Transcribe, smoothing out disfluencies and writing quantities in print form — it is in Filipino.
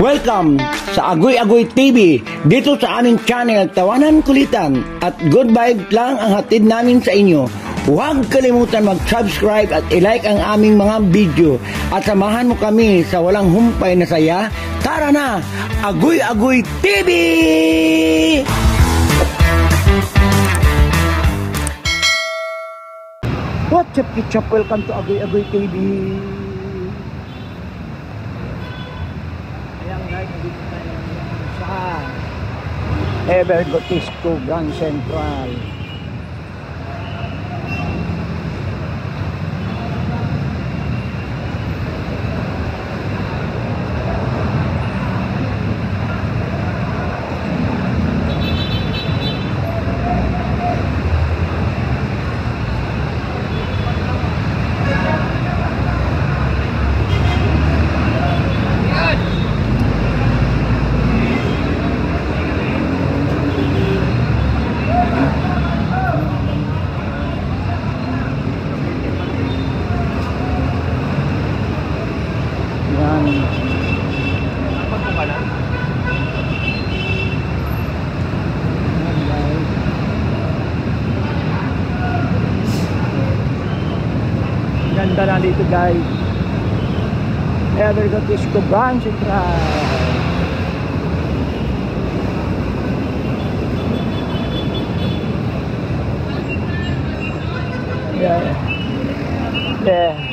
Welcome sa Agoy Agoy TV, dito sa aming channel Tawanan Kulitan at good vibe lang ang hatid namin sa inyo. Huwag kalimutan mag-subscribe at i-like ang aming mga video at samahan mo kami sa walang humpay na saya. Tara na, Agoy Agoy TV! What's up, Kitchap? Welcome to Agoy Agoy TV. Ayan guys, nandito tayo sa Evergotisco Grand Central. Ganda na dito guys, Evergotisco Grand Central. Yeah.